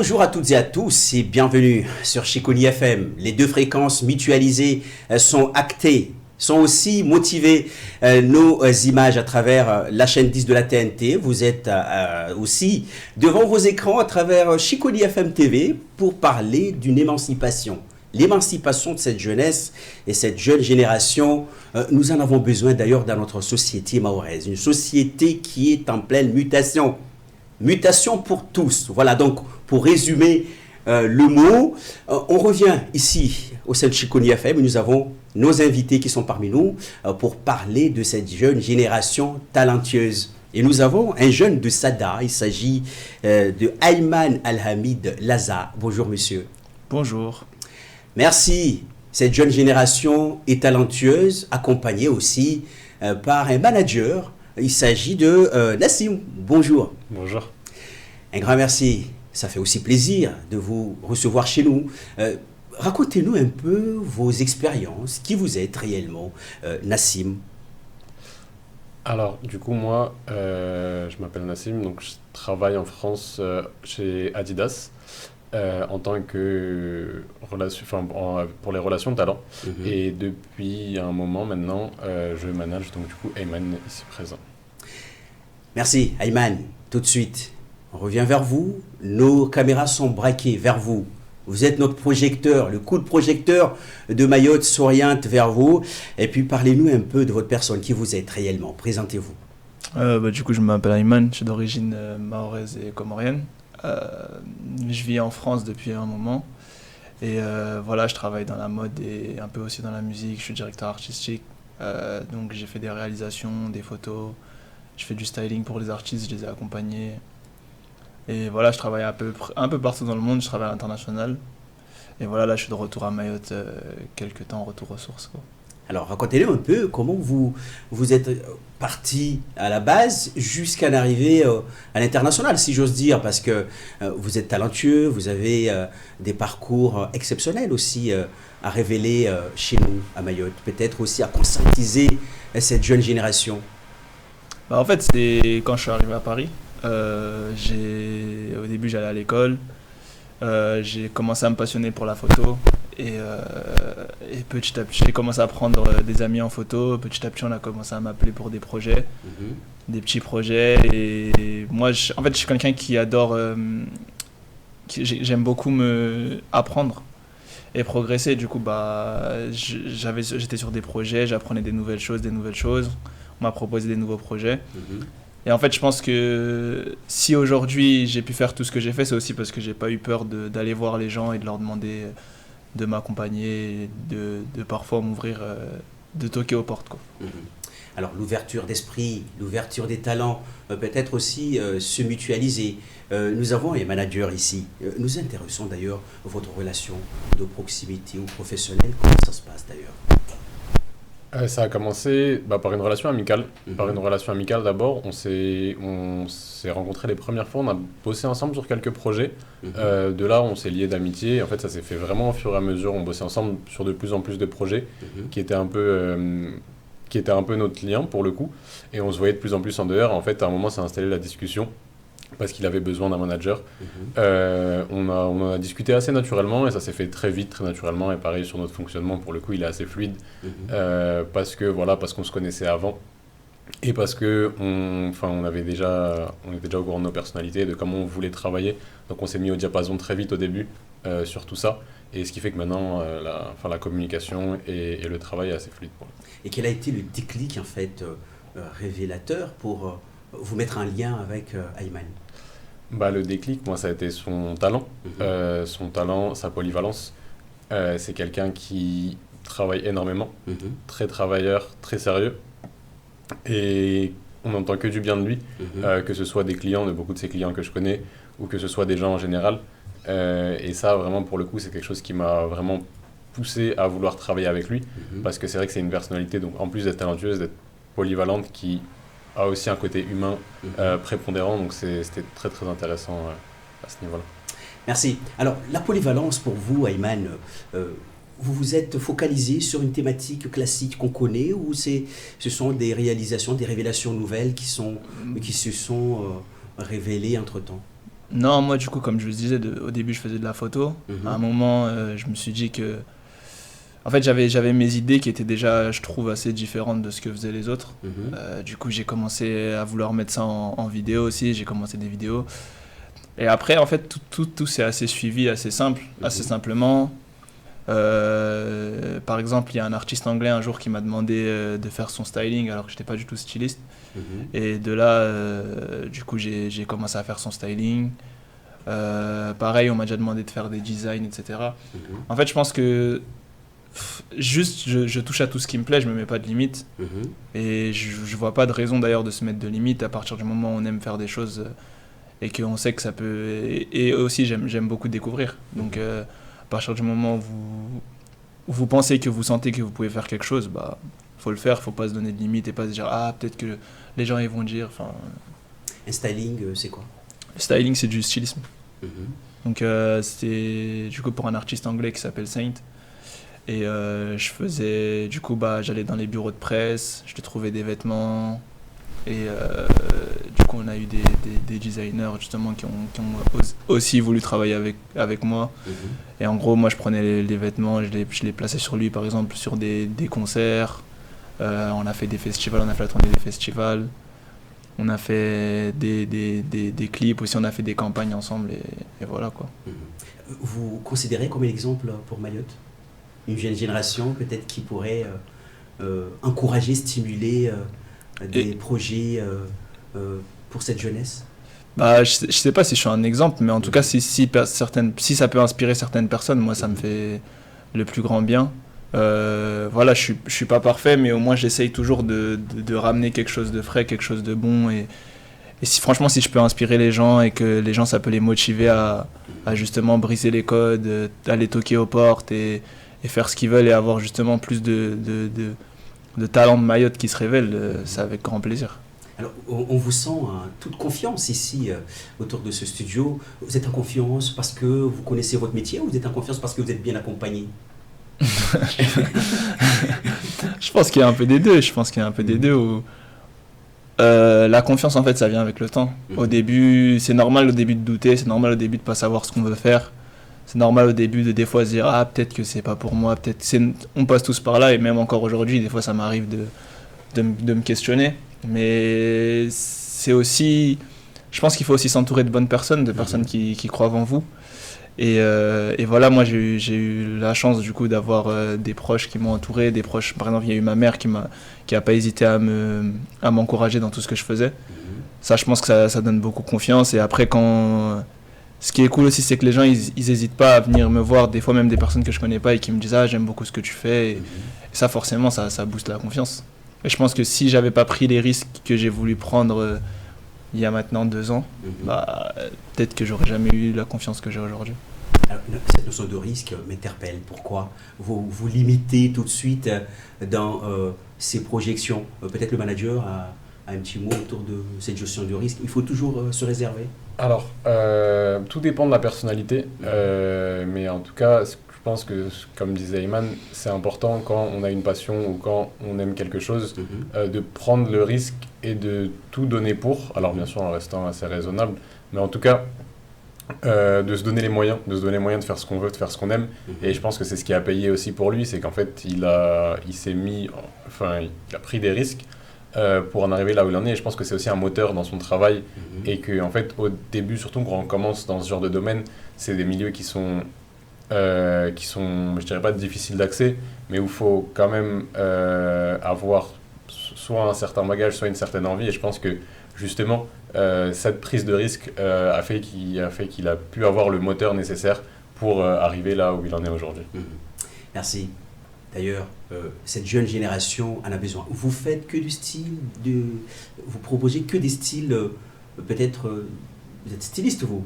Bonjour à toutes et à tous et bienvenue sur Chiconi FM. Les deux fréquences mutualisées sont actées, sont aussi motivées nos images à travers la chaîne 10 de la TNT. Vous êtes aussi devant vos écrans à travers Chiconi FM TV pour parler d'une émancipation. L'émancipation de cette jeunesse et cette jeune génération, nous en avons besoin d'ailleurs dans notre société mahoraise. Une société qui est en pleine mutation. Mutation pour tous. Voilà, donc pour résumer le mot, on revient ici au sein de Chiconi FM et nous avons nos invités qui sont parmi nous pour parler de cette jeune génération talentueuse. Et nous avons un jeune de Sada, il s'agit de Ayman Al-Hamid Laza. Bonjour monsieur. Bonjour. Merci. Cette jeune génération est talentueuse, accompagnée aussi par un manager. Il s'agit de Nassim. Bonjour. Bonjour. Un grand merci. Ça fait aussi plaisir de vous recevoir chez nous. Racontez-nous un peu vos expériences, qui vous êtes réellement, Nassim. Alors, du coup, moi, je m'appelle Nassim, donc je travaille en France chez Adidas en tant que pour les relations de talent. Et depuis un moment maintenant, je manage donc du coup Ayman ici présent. Merci Ayman. Tout de suite, on revient vers vous. Nos caméras sont braquées vers vous. Vous êtes notre projecteur. Le coup de projecteur de Mayotte s'oriente vers vous. Et puis parlez-nous un peu de votre personne, qui vous êtes réellement. Présentez-vous. Du coup, je m'appelle Ayman, je suis d'origine mahoraise et comorienne. Je vis en France depuis un moment. Et voilà, je travaille dans la mode et un peu aussi dans la musique. Je suis directeur artistique. Donc j'ai fait des réalisations, des photos. Je fais du styling pour les artistes, je les ai accompagnés. Et voilà, je travaille un peu partout dans le monde, je travaille à l'international. Et voilà, là, je suis de retour à Mayotte, quelques temps, retour aux sources, quoi. Alors, racontez-nous un peu comment vous êtes parti à la base jusqu'à arriver à l'international, si j'ose dire, parce que vous êtes talentueux, vous avez des parcours exceptionnels aussi à révéler chez nous, à Mayotte. Peut-être aussi à conscientiser cette jeune génération. En fait, c'est quand je suis arrivé à Paris. Au début, j'allais à l'école. J'ai commencé à me passionner pour la photo. Et petit à petit, j'ai commencé à prendre des amis en photo. Petit à petit, on a commencé à m'appeler pour des projets, des petits projets. Et moi, en fait, je suis quelqu'un qui adore... j'aime beaucoup apprendre et progresser. Du coup, j'étais sur des projets, j'apprenais des nouvelles choses. On m'a proposé des nouveaux projets. Et en fait, je pense que si aujourd'hui j'ai pu faire tout ce que j'ai fait, c'est aussi parce que j'ai pas eu peur d'aller voir les gens et de leur demander de m'accompagner, de parfois m'ouvrir, de toquer aux portes, quoi. Alors l'ouverture d'esprit, l'ouverture des talents, peut-être aussi se mutualiser. Nous avons les managers ici. Nous intéressons d'ailleurs votre relation de proximité ou professionnelle. Comment ça se passe d'ailleurs ? Ça a commencé par une relation amicale. Par une relation amicale d'abord, on s'est rencontrés les premières fois, on a bossé ensemble sur quelques projets. De là, on s'est liés d'amitié. En fait, ça s'est fait vraiment au fur et à mesure. On bossait ensemble sur de plus en plus de projets qui étaient un peu notre lien pour le coup. Et on se voyait de plus en plus en dehors. En fait, à un moment, s'est installée la discussion parce qu'il avait besoin d'un manager. On en a discuté assez naturellement et ça s'est fait très vite, très naturellement. Et pareil sur notre fonctionnement, pour le coup, il est assez fluide parce qu'on se connaissait avant et parce que on était déjà au courant de nos personnalités, de comment on voulait travailler. Donc on s'est mis au diapason très vite au début sur tout ça. Et ce qui fait que maintenant, la communication et le travail est assez fluide pour nous. Et quel a été le déclic en fait révélateur pour vous mettre en lien avec Ayman? Le déclic, moi, ça a été son talent, sa polyvalence. C'est quelqu'un qui travaille énormément, très travailleur, très sérieux. Et on n'entend que du bien de lui, que ce soit des clients, de beaucoup de ses clients que je connais, ou que ce soit des gens en général. Et ça, vraiment, pour le coup, c'est quelque chose qui m'a vraiment poussé à vouloir travailler avec lui. Parce que c'est vrai que c'est une personnalité, donc en plus d'être talentueuse, d'être polyvalente, qui a aussi un côté humain prépondérant, donc c'était très très intéressant à ce niveau-là. Merci. Alors la polyvalence pour vous, Ayman, vous vous êtes focalisé sur une thématique classique qu'on connaît ou ce sont des réalisations, des révélations nouvelles qui se sont révélées entre-temps? Non, moi du coup, comme je vous disais, au début je faisais de la photo. À un moment, je me suis dit que... En fait, j'avais mes idées qui étaient déjà, je trouve, assez différentes de ce que faisaient les autres. Du coup, j'ai commencé à vouloir mettre ça en vidéo aussi, j'ai commencé des vidéos. Et après, en fait, tout s'est assez suivi, assez simplement. Par exemple, il y a un artiste anglais un jour qui m'a demandé de faire son styling alors que je n'étais pas du tout styliste. Et de là, du coup, j'ai commencé à faire son styling. Pareil, on m'a déjà demandé de faire des designs, etc. En fait, je pense que juste, je touche à tout ce qui me plaît, je me mets pas de limite. Et je vois pas de raison d'ailleurs de se mettre de limite à partir du moment où on aime faire des choses et qu'on sait que ça peut... Et aussi, j'aime beaucoup découvrir. Donc, à partir du moment où vous pensez que vous sentez que vous pouvez faire quelque chose, bah, faut le faire, faut pas se donner de limite et pas se dire peut-être que les gens ils vont dire. Un styling, c'est quoi? Le styling, c'est du stylisme. Donc c'était du coup pour un artiste anglais qui s'appelle Saint. Et je faisais, du coup j'allais dans les bureaux de presse, je trouvais des vêtements. Et du coup on a eu des designers justement qui ont aussi voulu travailler avec moi. Et en gros moi je prenais les vêtements, je les plaçais sur lui par exemple sur des concerts. On a fait des festivals, on a fait la tournée des festivals. On a fait des clips aussi, on a fait des campagnes ensemble et voilà quoi. Vous considérez comme exemple pour Mayotte une jeune génération peut-être qui pourrait encourager, stimuler des projets pour cette jeunesse? Je sais pas si je suis un exemple, mais en tout cas si ça peut inspirer certaines personnes, moi ça me fait le plus grand bien. Voilà, je suis pas parfait, mais au moins j'essaye toujours de ramener quelque chose de frais, quelque chose de bon. Et franchement, si je peux inspirer les gens et que les gens, ça peut les motiver à justement briser les codes, aller toquer aux portes et faire ce qu'ils veulent et avoir justement plus de talents de Mayotte qui se révèlent, c'est avec grand plaisir. Alors, on vous sent toute confiance ici autour de ce studio. Vous êtes en confiance parce que vous connaissez votre métier ou vous êtes en confiance parce que vous êtes bien accompagné? Je pense qu'il y a un peu des deux. Où, la confiance, en fait, ça vient avec le temps. Au début, c'est normal au début de douter, c'est normal au début de pas savoir ce qu'on veut faire. C'est normal au début de des fois se dire peut-être que c'est pas pour moi, on passe tous par là et même encore aujourd'hui, des fois ça m'arrive de me questionner. Mais c'est aussi, je pense qu'il faut aussi s'entourer de bonnes personnes, de personnes qui croient en vous. Et voilà, moi j'ai eu la chance du coup d'avoir des proches qui m'ont entouré, des proches, par exemple il y a eu ma mère qui a pas hésité à m'encourager dans tout ce que je faisais. Ça, je pense que ça donne beaucoup confiance. Et après, ce qui est cool aussi, c'est que les gens ils hésitent pas à venir me voir, des fois même des personnes que je connais pas et qui me disent j'aime beaucoup ce que tu fais. Et ça forcément ça booste la confiance. Et je pense que si j'avais pas pris les risques que j'ai voulu prendre il y a maintenant 2 ans, peut-être que j'aurais jamais eu la confiance que j'ai aujourd'hui. Alors, cette notion de risque m'interpelle. Pourquoi vous limitez tout de suite dans ces projections? Peut-être le manager a un petit mot autour de cette gestion du risque. Il faut toujours se réserver? Alors, tout dépend de la personnalité. Mais en tout cas, je pense que, comme disait Iman, c'est important quand on a une passion ou quand on aime quelque chose, de prendre le risque et de tout donner pour. Alors bien sûr en restant assez raisonnable, mais en tout cas de se donner les moyens, de faire ce qu'on veut, de faire ce qu'on aime. Et je pense que c'est ce qui a payé aussi pour lui, c'est qu'en fait il a pris des risques pour en arriver là où il en est. Et je pense que c'est aussi un moteur dans son travail et que en fait au début, surtout quand on commence dans ce genre de domaine, c'est des milieux qui sont, je dirais pas difficiles d'accès, mais où il faut quand même avoir soit un certain bagage, soit une certaine envie. Et je pense que justement, cette prise de risque a fait qu'il a pu avoir le moteur nécessaire pour arriver là où il en est aujourd'hui. Merci. D'ailleurs, cette jeune génération en a besoin. Vous faites que du style, vous proposez que des styles, peut-être, vous êtes styliste vous?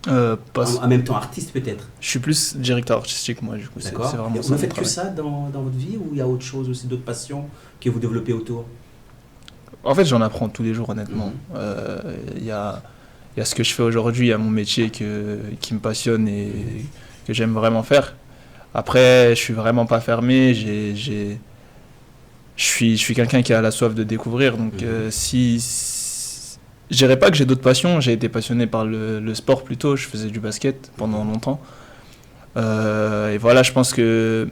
En même temps artiste peut-être? Je suis plus directeur artistique moi du coup. D'accord. C'est vraiment vous ne faites que ça dans votre vie ou il y a autre chose aussi, d'autres passions que vous développez autour? En fait j'en apprends tous les jours honnêtement. Il y a ce que je fais aujourd'hui, il y a mon métier qui me passionne et que j'aime vraiment faire. Après je suis vraiment pas fermé, je suis quelqu'un qui a la soif de découvrir, donc si je dirais pas que j'ai d'autres passions. J'ai été passionné par le sport plutôt. Je faisais du basket pendant longtemps. Et voilà, je pense que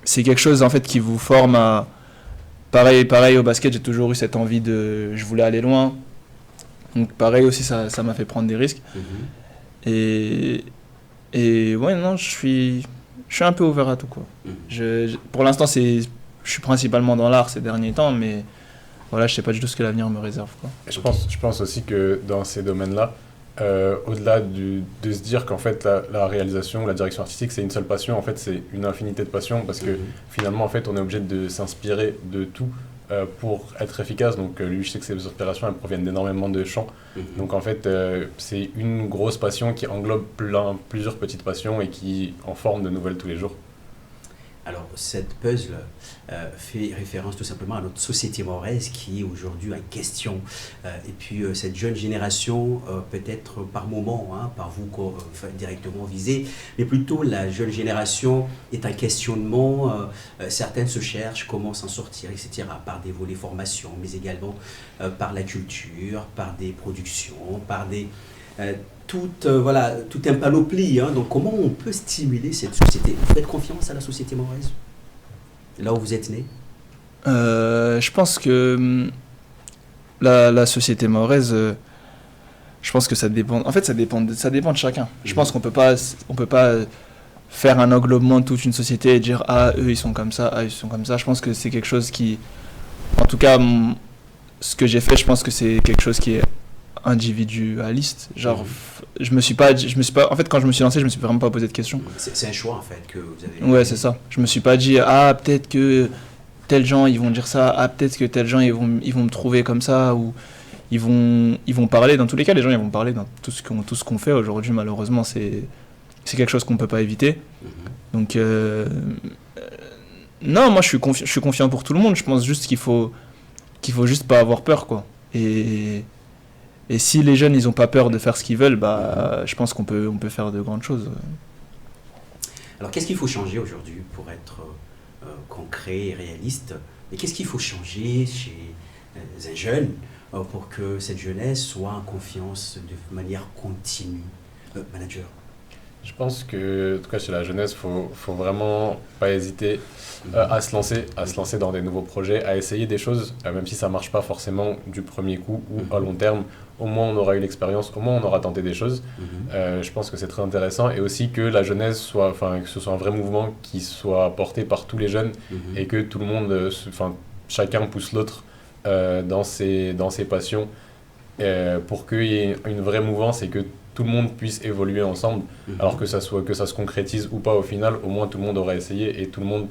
c'est quelque chose en fait qui vous forme à... Pareil au basket, j'ai toujours eu cette envie de... Je voulais aller loin. Donc pareil aussi, ça m'a fait prendre des risques. Et ouais, non, je suis un peu ouvert à tout, quoi. Pour l'instant, je suis principalement dans l'art ces derniers temps, mais voilà, je sais pas du tout ce que l'avenir me réserve, quoi. Je pense aussi que dans ces domaines-là, au-delà de se dire qu'en fait la réalisation, la direction artistique, c'est une seule passion, en fait c'est une infinité de passions, parce que finalement en fait on est obligé de s'inspirer de tout pour être efficace. Donc lui, je sais que ses inspirations elles proviennent d'énormément de champs. Donc en fait c'est une grosse passion qui englobe plusieurs petites passions et qui en forme de nouvelles tous les jours. Alors, cette puzzle fait référence tout simplement à notre société mahoraise qui est aujourd'hui en question. Et puis, cette jeune génération, peut-être par moment, par vous directement visée, mais plutôt la jeune génération est un questionnement. Certaines se cherchent comment s'en sortir, etc., par des volets formation, mais également par la culture, par des productions, par des... tout un panoplie. Donc, comment on peut stimuler cette société? Vous faites confiance à la société mahoraise, là où vous êtes né? Je pense que la société mahoraise, je pense que ça dépend. En fait, ça dépend de chacun. Je pense qu'on peut pas faire un englobement de toute une société et dire eux ils sont comme ça, eux ils sont comme ça. Je pense que c'est quelque chose qui, en tout cas, ce que j'ai fait, je pense que c'est quelque chose qui est individualiste. Genre, je me suis pas, en fait, quand je me suis lancé, je me suis vraiment pas posé de questions. C'est un choix, en fait, que vous avez... Ouais, c'est ça. Je me suis pas dit, peut-être que tels gens, ils vont dire ça, peut-être que tels gens, ils vont me trouver comme ça, ou ils vont parler. Dans tous les cas, les gens, ils vont parler dans tout ce qu'on fait aujourd'hui, malheureusement, c'est quelque chose qu'on peut pas éviter. Donc, non, moi, je suis confiant pour tout le monde. Je pense juste qu'il faut juste pas avoir peur, quoi. Et si les jeunes, ils n'ont pas peur de faire ce qu'ils veulent, je pense qu'on peut faire de grandes choses. Alors, qu'est-ce qu'il faut changer aujourd'hui pour être concret et réaliste? Et qu'est-ce qu'il faut changer chez un jeune pour que cette jeunesse soit en confiance de manière continue? Manager? Je pense que, en tout cas chez la jeunesse, faut vraiment pas hésiter à se lancer dans des nouveaux projets, à essayer des choses, même si ça marche pas forcément du premier coup ou à long terme. Au moins on aura eu l'expérience, au moins on aura tenté des choses. Je pense que c'est très intéressant, et aussi que la jeunesse que ce soit un vrai mouvement qui soit porté par tous les jeunes et que tout le monde, chacun pousse l'autre dans ses passions pour qu'il y ait une vraie mouvance et que tout le monde puisse évoluer ensemble, alors que ça se concrétise ou pas au final, au moins tout le monde aura essayé et tout le monde,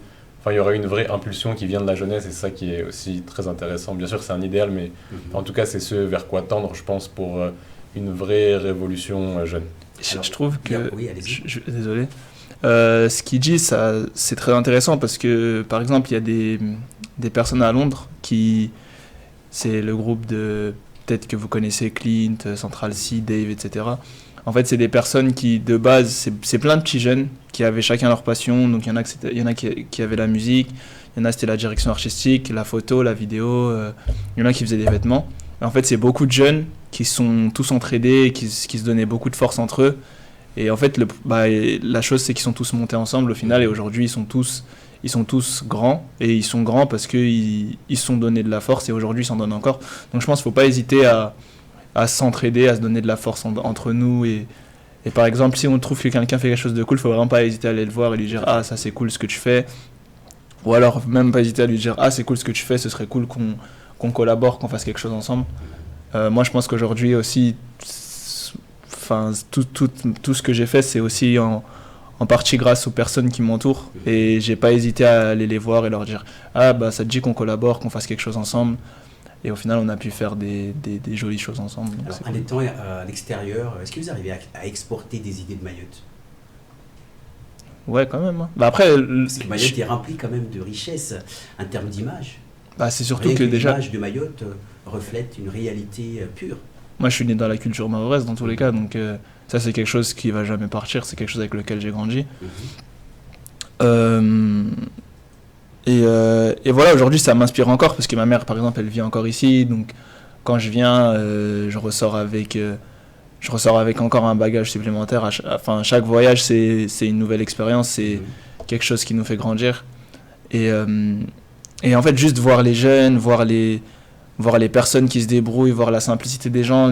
il y aura une vraie impulsion qui vient de la jeunesse, et c'est ça qui est aussi très intéressant. Bien sûr c'est un idéal, mais en tout cas c'est ce vers quoi tendre, je pense, pour une vraie révolution jeune. Alors, je trouve que... Oui, désolé. Ce qu'il dit, c'est très intéressant parce que, par exemple, il y a des personnes à Londres c'est le groupe de... Peut-être que vous connaissez Clint, Central C, Dave, etc. En fait, c'est des personnes qui, de base, c'est plein de petits jeunes qui avaient chacun leur passion. Donc, il y en a qui avaient la musique, il y en a c'était la direction artistique, la photo, la vidéo, il y en a qui faisaient des vêtements. Et en fait, c'est beaucoup de jeunes qui sont tous entraidés, qui se donnaient beaucoup de force entre eux. Et en fait, la chose, c'est qu'ils sont tous montés ensemble au final. Et aujourd'hui, ils sont tous grands, et ils sont grands parce qu'ils se sont donné de la force, et aujourd'hui ils s'en donnent encore. Donc je pense qu'il ne faut pas hésiter à s'entraider, à se donner de la force entre nous, et par exemple si on trouve que quelqu'un fait quelque chose de cool, il ne faut vraiment pas hésiter à aller le voir et lui dire ça c'est cool ce que tu fais, ou alors même pas hésiter à lui dire c'est cool ce que tu fais, ce serait cool qu'on collabore, qu'on fasse quelque chose ensemble. Moi je pense qu'aujourd'hui aussi, tout ce que j'ai fait, c'est aussi en partie grâce aux personnes qui m'entourent, et j'ai pas hésité à aller les voir et leur dire ça te dit qu'on collabore, qu'on fasse quelque chose ensemble, et au final on a pu faire des jolies choses ensemble. Alors, en étant à l'extérieur, est-ce que vous arrivez à exporter des idées de Mayotte? Ouais, quand même. Après, parce que Mayotte est rempli quand même de richesse en termes d'image. C'est surtout que déjà l'image de Mayotte reflète une réalité pure. Moi je suis né dans la culture mahoraise dans tous les cas, donc ça c'est quelque chose qui va jamais partir, c'est quelque chose avec lequel j'ai grandi. Et voilà, aujourd'hui ça m'inspire encore parce que ma mère par exemple elle vit encore ici, donc quand je viens, je ressors avec encore un bagage supplémentaire. Chaque voyage, c'est une nouvelle expérience, c'est quelque chose qui nous fait grandir. Et en fait, juste voir les jeunes, voir les personnes qui se débrouillent, voir la simplicité des gens, en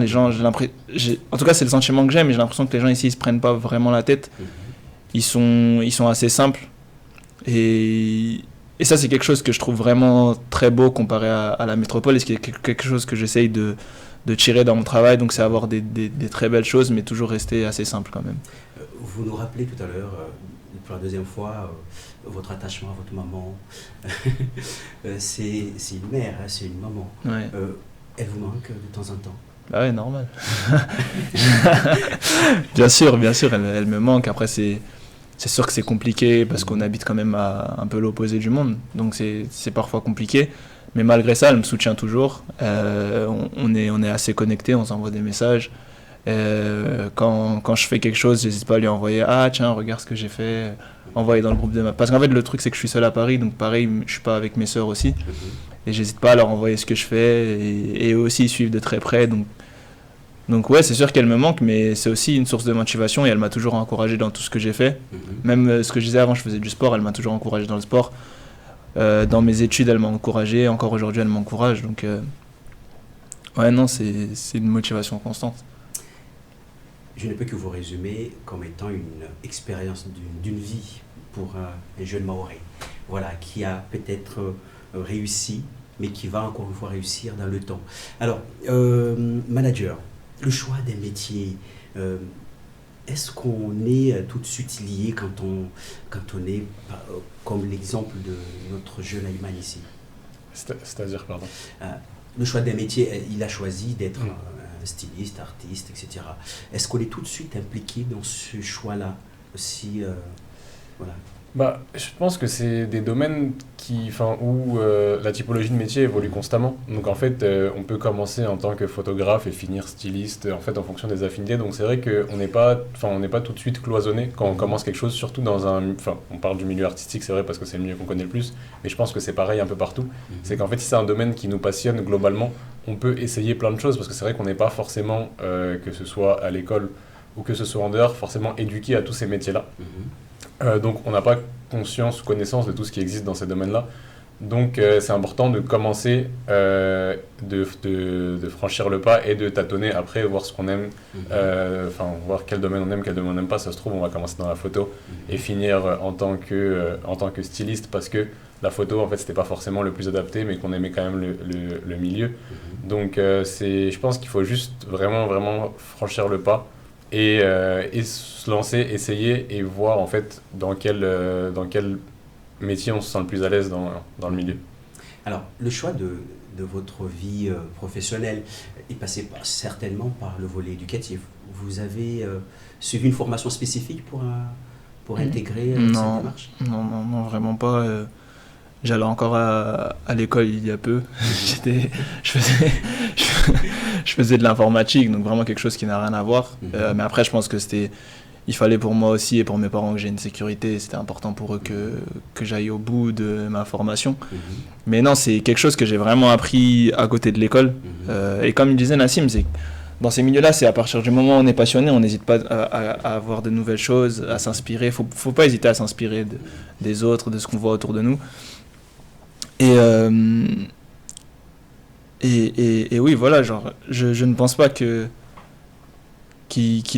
tout cas, c'est le sentiment que j'ai, mais j'ai l'impression que les gens ici, ils se prennent pas vraiment la tête. Ils sont assez simples. Et ça, c'est quelque chose que je trouve vraiment très beau comparé à la métropole, et c'est quelque chose que j'essaye de tirer dans mon travail. Donc, c'est avoir des très belles choses, mais toujours rester assez simple quand même. Vous nous rappelez tout à l'heure, pour la deuxième fois, votre attachement à votre maman. C'est une mère, hein, c'est une maman. Ouais. Elle vous manque de temps en temps? Bah ouais, normal. Bien sûr, elle me manque. Après, c'est sûr que c'est compliqué parce qu'on habite quand même à un peu l'opposé du monde. Donc c'est parfois compliqué. Mais malgré ça, elle me soutient toujours. On est assez connectés, on s'envoie des messages. Quand je fais quelque chose, j'hésite pas à lui envoyer « Ah tiens, regarde ce que j'ai fait », envoyer dans le groupe de ma... Parce qu'en fait, le truc, c'est que je suis seul à Paris, donc pareil, je suis pas avec mes sœurs aussi. Et j'hésite pas à leur envoyer ce que je fais, et eux aussi, ils suivent de très près. Donc ouais, c'est sûr qu'elle me manque, mais c'est aussi une source de motivation, et elle m'a toujours encouragé dans tout ce que j'ai fait. Même ce que je disais avant, je faisais du sport, elle m'a toujours encouragé dans le sport. Dans mes études, elle m'a encouragé, encore aujourd'hui, elle m'encourage. Donc ouais, non, c'est une motivation constante. Je ne peux que vous résumer comme étant une expérience d'une vie pour un jeune Mahorais, voilà, qui a peut-être réussi, mais qui va encore une fois réussir dans le temps. Alors, manager, le choix des métiers, est-ce qu'on est tout de suite lié quand on est, comme l'exemple de notre jeune Ayman ici? C'est-à-dire, pardon? Le choix des métiers, il a choisi d'être styliste, artiste, etc. Est-ce qu'on est tout de suite impliqué dans ce choix-là aussi, voilà. Bah, je pense que c'est des domaines où la typologie de métier évolue constamment. Donc en fait, on peut commencer en tant que photographe et finir styliste en fait en fonction des affinités. Donc c'est vrai qu'on n'est pas tout de suite cloisonné quand on commence quelque chose, surtout on parle du milieu artistique, c'est vrai parce que c'est le milieu qu'on connaît le plus, mais je pense que c'est pareil un peu partout. C'est qu'en fait, si c'est un domaine qui nous passionne globalement, on peut essayer plein de choses, parce que c'est vrai qu'on n'est pas forcément, que ce soit à l'école ou que ce soit en dehors, forcément éduqué à tous ces métiers-là. Donc on n'a pas conscience ou connaissance de tout ce qui existe dans ces domaines-là. Donc c'est important de commencer, de franchir le pas et de tâtonner après, voir ce qu'on aime, voir quel domaine on aime, quel domaine on n'aime pas. Ça se trouve, on va commencer dans la photo et finir en tant que styliste, parce que la photo, en fait, c'était pas forcément le plus adapté, mais qu'on aimait quand même le milieu. Donc je pense qu'il faut juste vraiment, vraiment franchir le pas. Et se lancer, essayer et voir en fait dans quel métier on se sent le plus à l'aise dans le milieu. Alors, le choix de votre vie professionnelle est passé certainement par le volet éducatif. Vous avez suivi une formation spécifique pour intégrer cette démarche? Non, vraiment pas. J'allais encore à l'école il y a peu. Je faisais de l'informatique, donc vraiment quelque chose qui n'a rien à voir. Mais après, je pense que il fallait pour moi aussi et pour mes parents que j'ai une sécurité. C'était important pour eux que j'aille au bout de ma formation. Mais non, c'est quelque chose que j'ai vraiment appris à côté de l'école. Et comme il disait Nassim, c'est dans ces milieux-là, c'est à partir du moment où on est passionné, on n'hésite pas à avoir de nouvelles choses, à s'inspirer. Faut pas hésiter à s'inspirer des autres, de ce qu'on voit autour de nous. Et oui, voilà, genre, je ne pense pas qu'il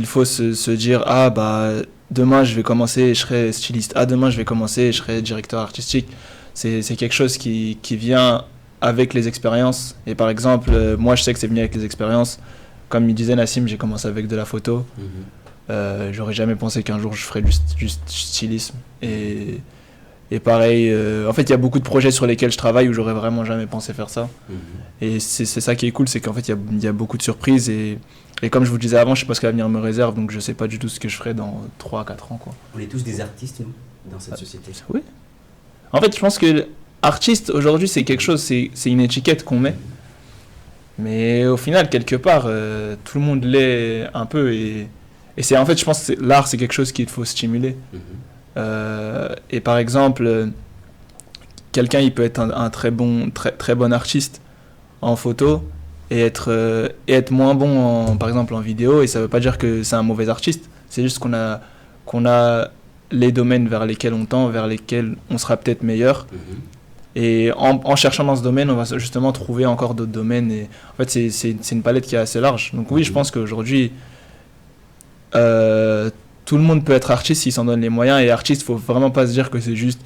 faut se dire « Ah, bah, demain, je vais commencer et je serai styliste. Ah, demain, je vais commencer et je serai directeur artistique. » C'est quelque chose qui vient avec les expériences. Et par exemple, moi, je sais que c'est venu avec les expériences. Comme il disait Nassim, j'ai commencé avec de la photo. J'aurais jamais pensé qu'un jour, je ferais du stylisme. Et pareil, en fait, il y a beaucoup de projets sur lesquels je travaille où j'aurais vraiment jamais pensé faire ça. Et c'est ça qui est cool, c'est qu'en fait, il y a beaucoup de surprises. Et comme je vous le disais avant, je sais pas ce que l'avenir me réserve, donc je sais pas du tout ce que je ferai dans 3-4 ans, quoi. On est tous des artistes, nous, dans cette société. Oui. En fait, je pense que artiste, aujourd'hui, c'est quelque chose, c'est une étiquette qu'on met. Mais au final, quelque part, tout le monde l'est un peu. Et c'est, en fait, je pense que l'art, c'est quelque chose qu'il faut stimuler. Et par exemple, quelqu'un il peut être un très bon artiste en photo et être moins bon, par exemple, en vidéo. Et ça ne veut pas dire que c'est un mauvais artiste. C'est juste qu'on a les domaines vers lesquels on tend, vers lesquels on sera peut-être meilleur. Et en cherchant dans ce domaine, on va justement trouver encore d'autres domaines. Et en fait, c'est une palette qui est assez large. Donc oui, je pense qu'aujourd'hui, tout le monde peut être artiste s'il s'en donne les moyens. Et artiste, il ne faut vraiment pas se dire que c'est juste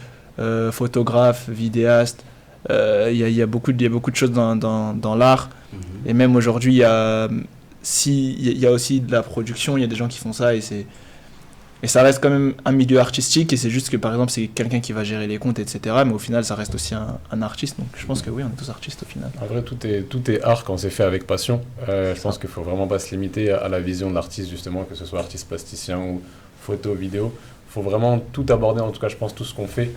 photographe, vidéaste. Il y a beaucoup de choses dans l'art. Et même aujourd'hui, il y a aussi de la production, il y a des gens qui font ça. Et ça reste quand même un milieu artistique, et c'est juste que par exemple c'est quelqu'un qui va gérer les comptes, etc. Mais au final ça reste aussi un artiste, donc je pense que oui, on est tous artistes au final. En vrai, tout est art quand c'est fait avec passion. Je pense qu'il faut vraiment pas se limiter à la vision de l'artiste, justement, que ce soit artiste plasticien ou photo, vidéo. Il faut vraiment tout aborder, en tout cas je pense tout ce qu'on fait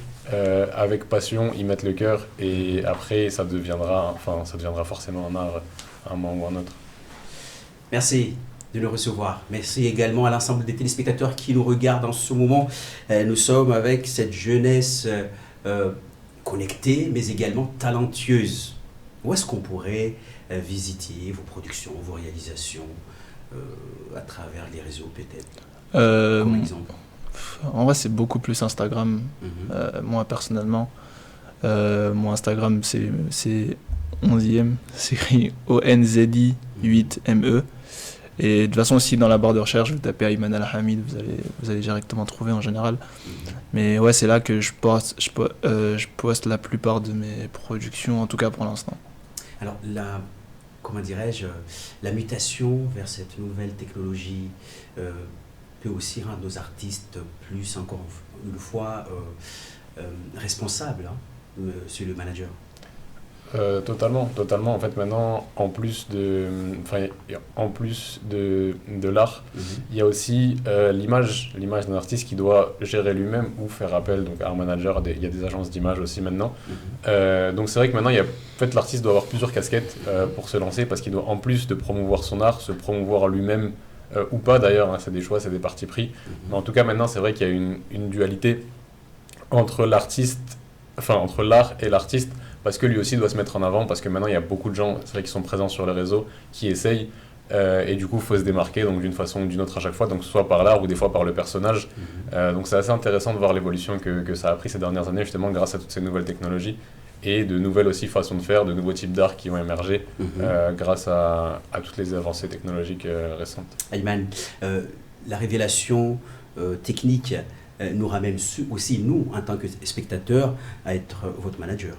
avec passion, y mettre le cœur, et après ça deviendra forcément un art à un moment ou un autre. Merci de nous recevoir. Merci également à l'ensemble des téléspectateurs qui nous regardent en ce moment. Nous sommes avec cette jeunesse connectée, mais également talentueuse. Où est-ce qu'on pourrait visiter vos productions, vos réalisations à travers les réseaux peut-être, comme exemple? En vrai, c'est beaucoup plus Instagram. Moi, personnellement, mon Instagram, c'est 11e, c'est écrit ONZI 8ME. Et de toute façon aussi dans la barre de recherche, vous tapez Ayman Al-Hamid, vous allez directement trouver en général. Mais ouais, c'est là que je poste la plupart de mes productions, en tout cas pour l'instant. Alors comment dirais-je, la mutation vers cette nouvelle technologie peut aussi rendre nos artistes plus, encore une fois, responsables, monsieur le manager. Totalement. En fait, maintenant, en plus de l'art, il y a aussi l'image d'un artiste qui doit gérer lui-même ou faire appel donc, à un manager. Il y a des agences d'image aussi maintenant. Donc c'est vrai que maintenant, l'artiste doit avoir plusieurs casquettes pour se lancer, parce qu'il doit, en plus de promouvoir son art, se promouvoir lui-même, ou pas d'ailleurs, c'est des choix, c'est des partis pris. Mais en tout cas, maintenant, c'est vrai qu'il y a une dualité entre l'art et l'artiste, parce que lui aussi doit se mettre en avant, parce que maintenant il y a beaucoup de gens, c'est vrai, qui sont présents sur les réseaux, qui essayent, et du coup il faut se démarquer donc, d'une façon ou d'une autre à chaque fois, donc soit par l'art ou des fois par le personnage. Donc c'est assez intéressant de voir l'évolution que ça a pris ces dernières années, justement grâce à toutes ces nouvelles technologies, et de nouvelles aussi façons de faire, de nouveaux types d'art qui ont émergé grâce à toutes les avancées technologiques récentes. Ayman, la révélation technique nous ramène aussi, nous, en tant que spectateurs, à être votre manager.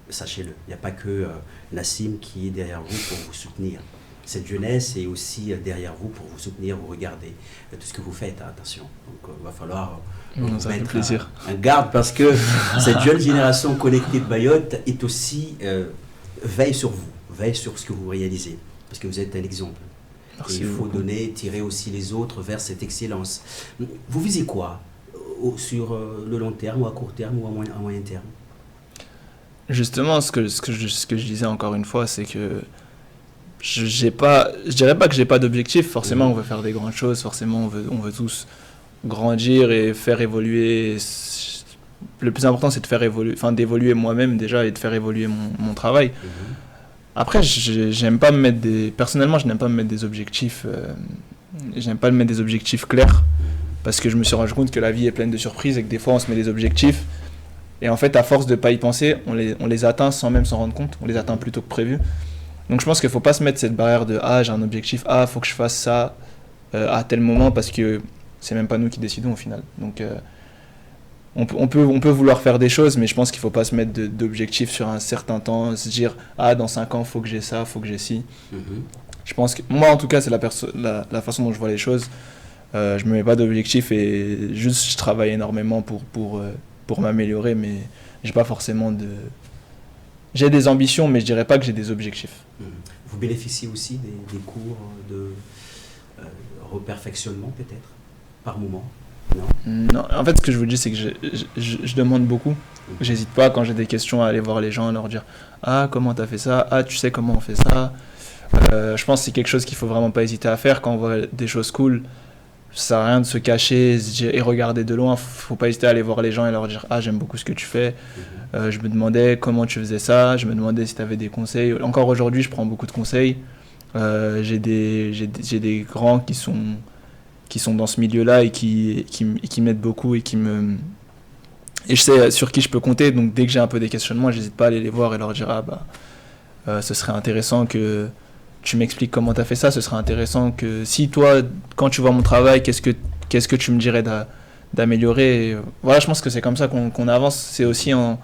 Sachez-le, il n'y a pas que Nassim qui est derrière vous pour vous soutenir. Cette jeunesse est aussi derrière vous pour vous soutenir, vous regarder tout ce que vous faites, attention. Donc il va falloir vous mettre un garde, parce que cette jeune génération connectée de Mayotte est aussi veille sur vous, veille sur ce que vous réalisez, parce que vous êtes un exemple. Merci. Et il faut tirer aussi les autres vers cette excellence. Vous visez quoi sur le long terme, ou à court terme, ou à moyen terme? Justement, ce que je disais encore une fois, c'est que je dirais pas que j'ai pas d'objectif. Forcément, on veut faire des grandes choses. Forcément, on veut tous grandir et faire évoluer. Le plus important, c'est d'évoluer moi-même déjà, et de faire évoluer mon travail. Après, personnellement, je n'aime pas me mettre des objectifs. J'aime pas me mettre des objectifs clairs, parce que je me suis rendu compte que la vie est pleine de surprises, et que des fois, on se met des objectifs. Et en fait, à force de ne pas y penser, on les atteint sans même s'en rendre compte. On les atteint plus tôt que prévu. Donc je pense qu'il ne faut pas se mettre cette barrière de « Ah, j'ai un objectif, ah, il faut que je fasse ça à tel moment », parce que c'est même pas nous qui décidons au final. Donc on peut vouloir faire des choses, mais je pense qu'il ne faut pas se mettre d'objectifs sur un certain temps, se dire « Ah, dans 5 ans, il faut que j'ai ça, il faut que j'ai ci ». Je pense que, moi en tout cas, c'est la façon dont je vois les choses. Je ne me mets pas d'objectifs, et juste je travaille énormément pour m'améliorer, mais j'ai pas forcément j'ai des ambitions, mais je dirais pas que j'ai des objectifs. Vous bénéficiez aussi des cours de reperfectionnement peut-être par moment? Non, en fait ce que je vous dis, c'est que je demande beaucoup. J'hésite pas, quand j'ai des questions, à aller voir les gens, à leur dire « Ah, comment t'as fait ça? Ah, tu sais comment on fait ça ?» Je pense que c'est quelque chose qu'il faut vraiment pas hésiter à faire quand on voit des choses cool. Ça sert à rien de se cacher et regarder de loin. Faut pas hésiter à aller voir les gens et leur dire « Ah, j'aime beaucoup ce que tu fais. Je me demandais comment tu faisais ça. Je me demandais si tu avais des conseils. » Encore aujourd'hui, je prends beaucoup de conseils. J'ai des grands qui sont dans ce milieu-là et qui m'aident beaucoup et et je sais sur qui je peux compter. Donc dès que j'ai un peu des questionnements, j'hésite pas à aller les voir et leur dire ce serait intéressant que tu m'expliques comment tu as fait ça. Ce serait intéressant que si toi, quand tu vois mon travail, qu'est-ce que tu me dirais d'améliorer. Et voilà, je pense que c'est comme ça qu'on avance. C'est aussi en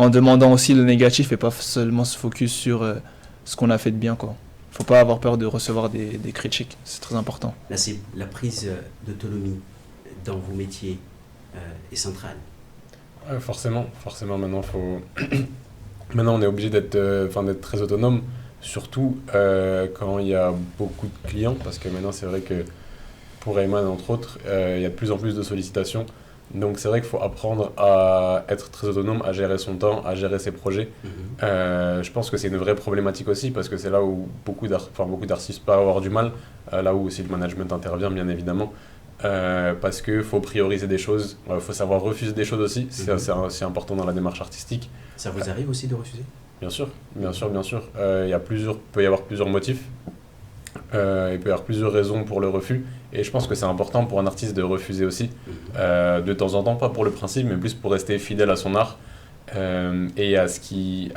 demandant aussi le négatif et pas seulement se focus sur ce qu'on a fait de bien, quoi. Faut pas avoir peur de recevoir des critiques, c'est très important. Là, c'est la prise d'autonomie dans vos métiers est centrale. Forcément, maintenant, maintenant on est obligé d'être très autonome, surtout quand il y a beaucoup de clients, parce que maintenant c'est vrai que pour Ayman, entre autres, il y a de plus en plus de sollicitations. Donc c'est vrai qu'il faut apprendre à être très autonome, à gérer son temps, à gérer ses projets. Je pense que c'est une vraie problématique aussi, parce que c'est là où beaucoup d'artistes peuvent avoir du mal, là où aussi le management intervient, bien évidemment. Parce qu'il faut prioriser des choses, il faut savoir refuser des choses aussi, c'est important dans la démarche artistique. Ça vous arrive aussi de refuser ? Bien sûr. Peut y avoir plusieurs motifs, il peut y avoir plusieurs raisons pour le refus, et je pense que c'est important pour un artiste de refuser aussi, de temps en temps, pas pour le principe, mais plus pour rester fidèle à son art et à ce qu'il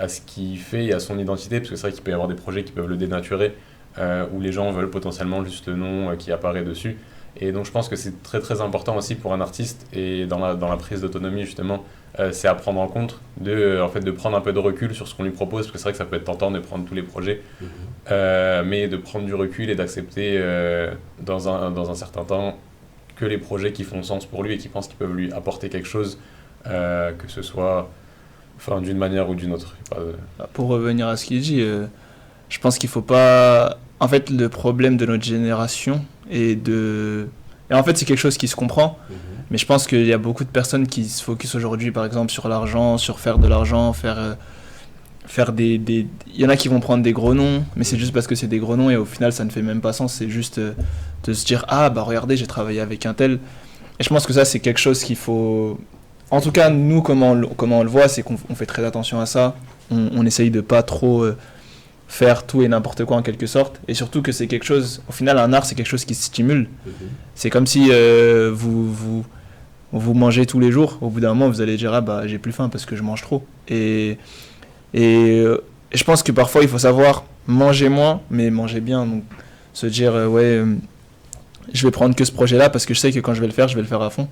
fait et à son identité, parce que c'est vrai qu'il peut y avoir des projets qui peuvent le dénaturer, où les gens veulent potentiellement juste le nom qui apparaît dessus. Et donc je pense que c'est très très important aussi pour un artiste, et dans la prise d'autonomie justement, c'est à prendre en compte, de prendre un peu de recul sur ce qu'on lui propose, parce que c'est vrai que ça peut être tentant de prendre tous les projets, mais de prendre du recul et d'accepter dans un certain temps que les projets qui font sens pour lui et qui pensent qu'ils peuvent lui apporter quelque chose, que ce soit d'une manière ou d'une autre. Pour revenir à ce qu'il dit, je pense qu'il faut pas... En fait, le problème de notre génération et en fait, c'est quelque chose qui se comprend, mais je pense qu'il y a beaucoup de personnes qui se focusent aujourd'hui, par exemple, sur l'argent, sur faire de l'argent, il y en a qui vont prendre des gros noms, mais c'est juste parce que c'est des gros noms et au final, ça ne fait même pas sens. C'est juste de se dire, regardez, j'ai travaillé avec un tel. Et je pense que ça, c'est quelque chose qu'il faut... En tout cas, nous, comment on le voit, c'est qu'on fait très attention à ça. On essaye de pas trop... faire tout et n'importe quoi en quelque sorte, et surtout que c'est quelque chose, au final un art c'est quelque chose qui stimule. C'est comme si vous mangez tous les jours, au bout d'un moment vous allez dire j'ai plus faim parce que je mange trop, et je pense que parfois il faut savoir manger moins mais manger bien, donc se dire je vais prendre que ce projet là parce que je sais que quand je vais le faire à fond,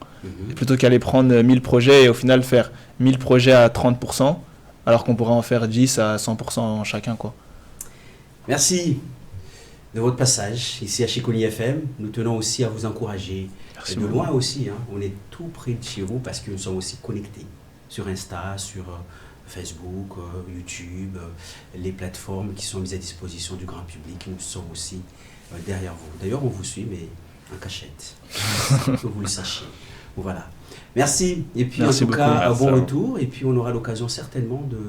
et plutôt qu'aller prendre 1000 projets et au final faire 1000 projets à 30% alors qu'on pourrait en faire 10 à 100% chacun, quoi. Merci de votre passage ici à Chiconi FM. Nous tenons aussi à vous encourager. Merci de loin aussi, on est tout près de chez vous parce que nous sommes aussi connectés sur Insta, sur Facebook, YouTube, les plateformes qui sont mises à disposition du grand public. Nous sommes aussi derrière vous. D'ailleurs, on vous suit, mais en cachette. Que vous le sachiez. Voilà. Merci. Et puis, merci en tout cas, beaucoup. Bon retour. Et puis, on aura l'occasion certainement de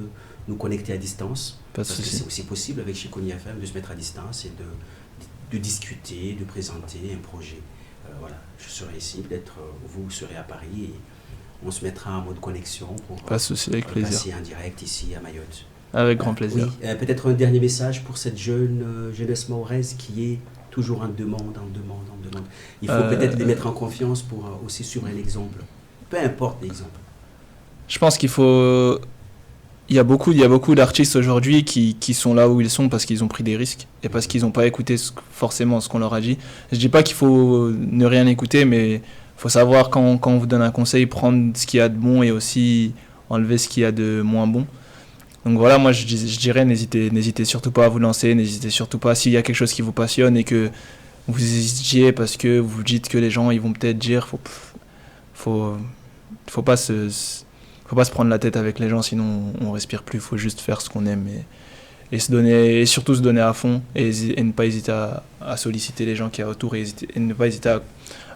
nous connecter à distance. Parce que c'est aussi possible avec Chiconi FM de se mettre à distance et de discuter, de présenter un projet. Voilà, je serai ici, peut-être vous serez à Paris et on se mettra en mode connexion pour avec plaisir. passer en direct ici à Mayotte. Avec grand plaisir. Oui, peut-être un dernier message pour cette jeunesse mahoraise qui est toujours en demande. Il faut peut-être les mettre en confiance pour aussi suivre un exemple. Peu importe l'exemple. Je pense qu'il faut... Il y a beaucoup d'artistes aujourd'hui qui sont là où ils sont parce qu'ils ont pris des risques et parce qu'ils n'ont pas écouté forcément ce qu'on leur a dit. Je ne dis pas qu'il faut ne rien écouter, mais il faut savoir quand on vous donne un conseil, prendre ce qu'il y a de bon et aussi enlever ce qu'il y a de moins bon. Donc voilà, moi je dirais n'hésitez surtout pas à vous lancer, n'hésitez surtout pas s'il y a quelque chose qui vous passionne et que vous hésitiez parce que vous dites que les gens ils vont peut-être dire, faut pas se prendre la tête avec les gens, sinon on respire plus. Il faut juste faire ce qu'on aime et surtout se donner à fond et ne pas hésiter à solliciter les gens qui y a autour et ne pas hésiter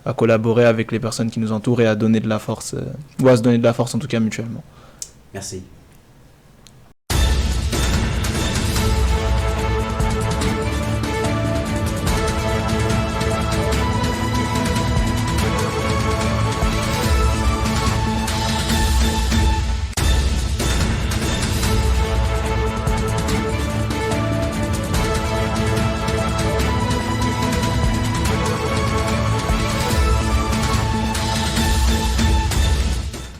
à collaborer avec les personnes qui nous entourent et à donner de la force, ou à se donner de la force en tout cas mutuellement. Merci.